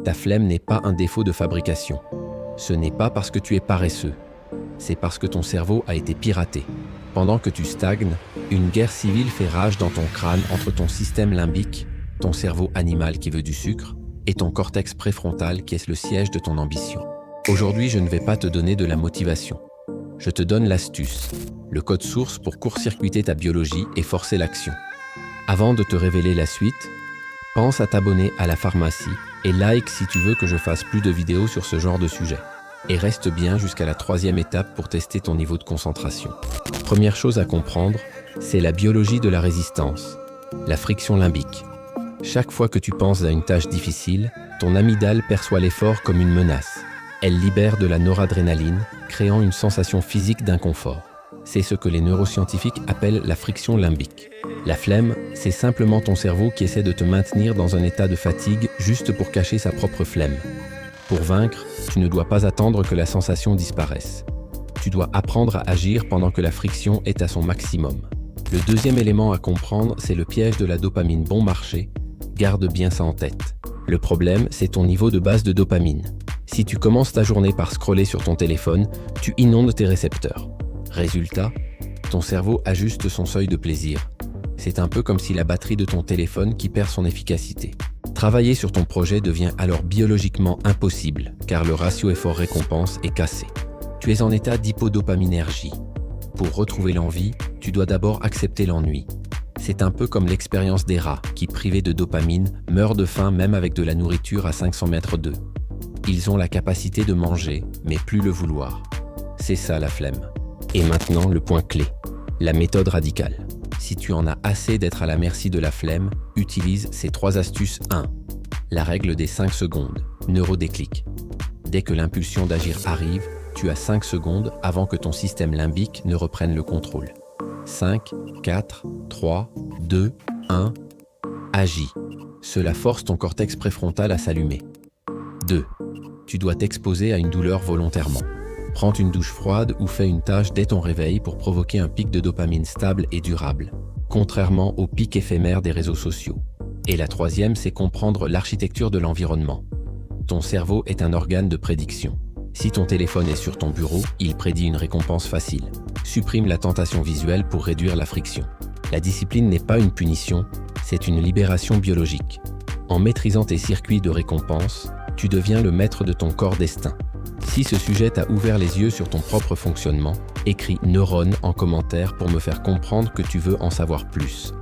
Ta flemme n'est pas un défaut de fabrication. Ce n'est pas parce que tu es paresseux. C'est parce que ton cerveau a été piraté. Pendant que tu stagnes, une guerre civile fait rage dans ton crâne entre ton système limbique, ton cerveau animal qui veut du sucre, et ton cortex préfrontal qui est le siège de ton ambition. Aujourd'hui, je ne vais pas te donner de la motivation. Je te donne l'astuce, le code source pour court-circuiter ta biologie et forcer l'action. Avant de te révéler la suite, pense à t'abonner à la pharmacie et like si tu veux que je fasse plus de vidéos sur ce genre de sujet. Et reste bien jusqu'à la 3e étape pour tester ton niveau de concentration. Première chose à comprendre, c'est la biologie de la résistance, la friction limbique. Chaque fois que tu penses à une tâche difficile, ton amygdale perçoit l'effort comme une menace. Elle libère de la noradrénaline, créant une sensation physique d'inconfort. C'est ce que les neuroscientifiques appellent la friction limbique. La flemme, c'est simplement ton cerveau qui essaie de te maintenir dans un état de fatigue juste pour cacher sa propre flemme. Pour vaincre, tu ne dois pas attendre que la sensation disparaisse. Tu dois apprendre à agir pendant que la friction est à son maximum. Le deuxième élément à comprendre, c'est le piège de la dopamine bon marché. Garde bien ça en tête. Le problème, c'est ton niveau de base de dopamine. Si tu commences ta journée par scroller sur ton téléphone, tu inondes tes récepteurs. Résultat, ton cerveau ajuste son seuil de plaisir. C'est un peu comme si la batterie de ton téléphone qui perd son efficacité. Travailler sur ton projet devient alors biologiquement impossible, car le ratio effort-récompense est cassé. Tu es en état d'hypodopaminergie. Pour retrouver l'envie, tu dois d'abord accepter l'ennui. C'est un peu comme l'expérience des rats qui, privés de dopamine, meurent de faim même avec de la nourriture à 500 mètres d'eux. Ils ont la capacité de manger, mais plus le vouloir. C'est ça la flemme. Et maintenant, le point clé, la méthode radicale. Si tu en as assez d'être à la merci de la flemme, utilise ces 3 astuces. 1. La règle des 5 secondes, neurodéclic. Dès que l'impulsion d'agir arrive, tu as 5 secondes avant que ton système limbique ne reprenne le contrôle. 5, 4, 3, 2, 1, agis. Cela force ton cortex préfrontal à s'allumer. 2. Tu dois t'exposer à une douleur volontairement. Prends une douche froide ou fais une tâche dès ton réveil pour provoquer un pic de dopamine stable et durable, contrairement au pic éphémère des réseaux sociaux. Et la 3e, c'est comprendre l'architecture de l'environnement. Ton cerveau est un organe de prédiction. Si ton téléphone est sur ton bureau, il prédit une récompense facile. Supprime la tentation visuelle pour réduire la friction. La discipline n'est pas une punition, c'est une libération biologique. En maîtrisant tes circuits de récompense, tu deviens le maître de ton corps destin. Si ce sujet t'a ouvert les yeux sur ton propre fonctionnement, écris neurones en commentaire pour me faire comprendre que tu veux en savoir plus.